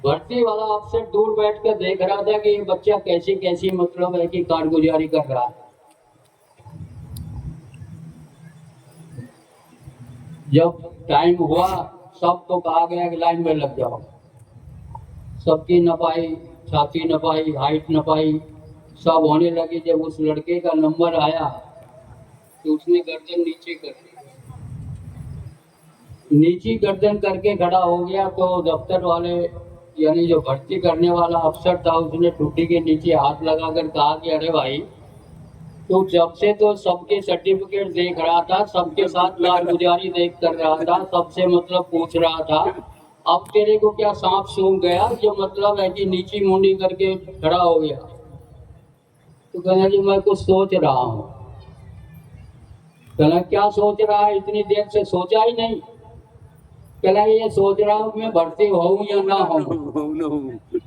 भर्ती वाला अफसर दूर बैठ कर देख रहा था कि ये बच्चा कैसी कैसी मतलब है कि कारगुजारी कर रहा है। जब टाइम हुआ सबको कहा गया कि लाइन में लग जाओ। सबकी नपाई, छाती नपाई, हाइट नपाई, सब होने लगी। जब उस लड़के का नंबर आया तो उसने गर्दन नीचे कर दी। नीची गर्दन करके खड़ा हो गया तो दफ्तर वाले यानी जो भर्ती करने वाला अफसर था उसने टूटी के नीचे हाथ लगाकर कहा कि अरे भाई, तो जब से तो सबके सर्टिफिकेट देख रहा था, सबके साथ कारगुजारी देख कर रहा था, सबसे मतलब पूछ रहा था, अब तेरे को क्या सांप सूंघ गया जो मतलब है कि नीची मुंडी करके खड़ा हो गया? तो कहना जी मैं कुछ सोच रहा हूँ। कहना क्या सोच रहा है, इतनी देर से सोचा ही नहीं? कहना ये सोच रहा हूँ मैं भर्ती हूँ या ना हूँ।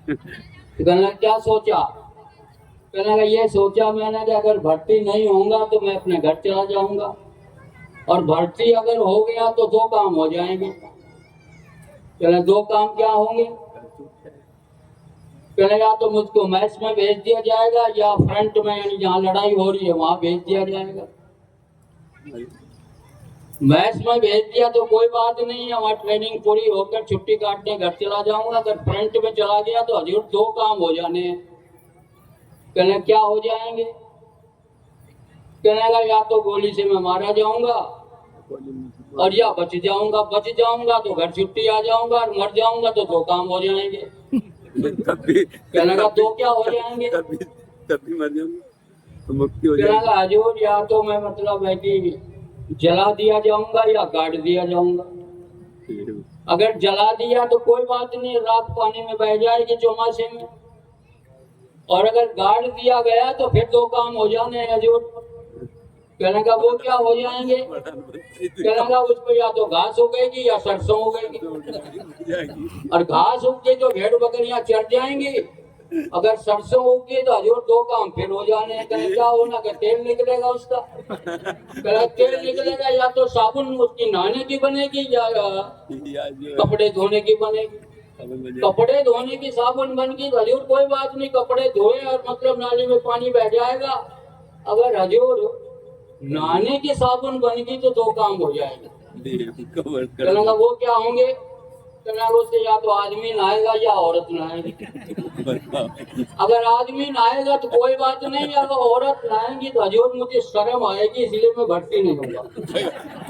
कहना क्या सोचा? कहना ये सोचा मैंने कि अगर भर्ती नहीं होऊंगा तो मैं अपने घर चला जाऊंगा, और भर्ती अगर हो गया तो दो काम हो जाएंगे। कहना दो काम क्या होंगे? कहना या तो मुझको मैच में भेज दिया जाएगा या फ्रंट में यानी जहाँ लड़ाई हो रही है वहां भेज दिया जाएगा। मैच में भेज दिया तो कोई बात नहीं है, वहाँ ट्रेनिंग पूरी होकर छुट्टी काटने घर चला जाऊंगा। अगर फ्रंट में चला गया तो हजूर दो काम हो जाने हैं। कहना क्या हो जाएंगे? कहने या तो गोली से मैं मारा जाऊंगा और या बच जाऊंगा। बच जाऊंगा तो घर छुट्टी आ जाऊंगा, और मर जाऊंगा तो दो काम हो जाएंगे। कहने का दो क्या हो जाएंगे? तभी मर जाऊंगा तो मुक्ति हो जाएगी। हजूर या तो मैं मतलब है कि जला दिया जाऊंगा या गाड़ दिया जाऊंगा। अगर जला दिया तो कोई बात नहीं, राख पानी में बह जाएगी चौमासे में, और अगर गाड़ दिया गया तो फिर दो काम हो जाने हजूर। कहने का वो क्या हो जाएंगे? कहने का उस पर या तो घास उगेगी या सरसों उगेगी, और घास उग गई तो भेड़ बकरियां चढ़ जाएंगी, अगर सरसों उगी तो हजूर दो काम फिर हो जाने। कहने क्या होना कि तेल निकलेगा उसका। कहने तेल निकलेगा या तो साबुन उसकी नहाने की बनेगी या कपड़े धोने की बनेगी। कपड़े धोने की साबुन बन गई तो हजूर कोई बात नहीं, कपड़े धोए और मतलब नाली में पानी बह जाएगा। अगर हजूर नहाने की साबुन बन गई तो दो काम हो जाएंगे। कहना वो क्या होंगे? कहना उससे या तो आदमी नहाएगा या औरत नहाएगी। अगर आदमी नहाएगा तो कोई बात नहीं, अगर औरत नहाएगी तो हजूर मुझे शर्म आएगी, इसलिए मैं भर्ती नहीं होगा।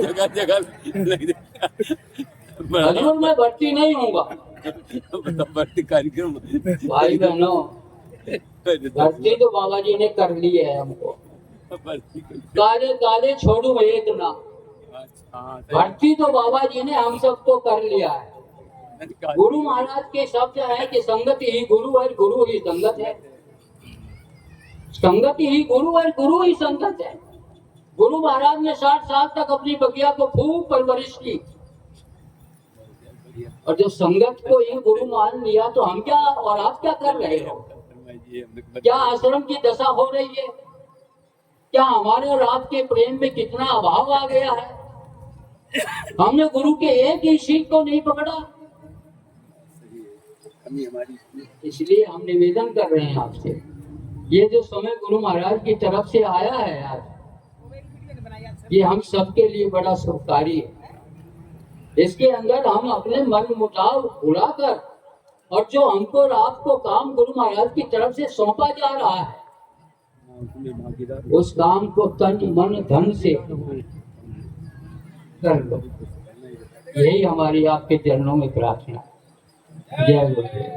जगह जगह हजूर मैं भर्ती नहीं होगा। भर्ती कार्यक्रम भाई बहनों, भर्ती तो बाबा जी ने कर ली है हमको। काले काले छोड़ू एक ना, भर्ती तो बाबा जी ने हम सबको कर लिया है। गुरु महाराज के शब्द है कि संगत ही गुरु है, गुरु ही संगत है। संगत ही गुरु है, गुरु ही संगत है। गुरु महाराज ने 60 साल तक अपनी बगिया को खूब परवरिश की, और जो संगत को ही गुरु मान लिया तो हम क्या और आप क्या कर रहे हो? क्या आश्रम की दशा हो रही है? क्या हमारे और आपके प्रेम में कितना अभाव आ गया है? हमने गुरु के एक ही सीख को नहीं पकड़ा। इसलिए हम निवेदन कर रहे हैं आपसे, ये जो समय गुरु महाराज की तरफ से आया है आज, ये हम सबके लिए बड़ा शुभकारी है। इसके अंदर हम अपने मन मुटाव भुलाकर, और जो हमको और आपको काम गुरु महाराज की तरफ से सौंपा जा रहा है, उस काम को तन मन धन से कर लो। यही हमारी आपके चरणों में प्रार्थना। जय गुरुदेव।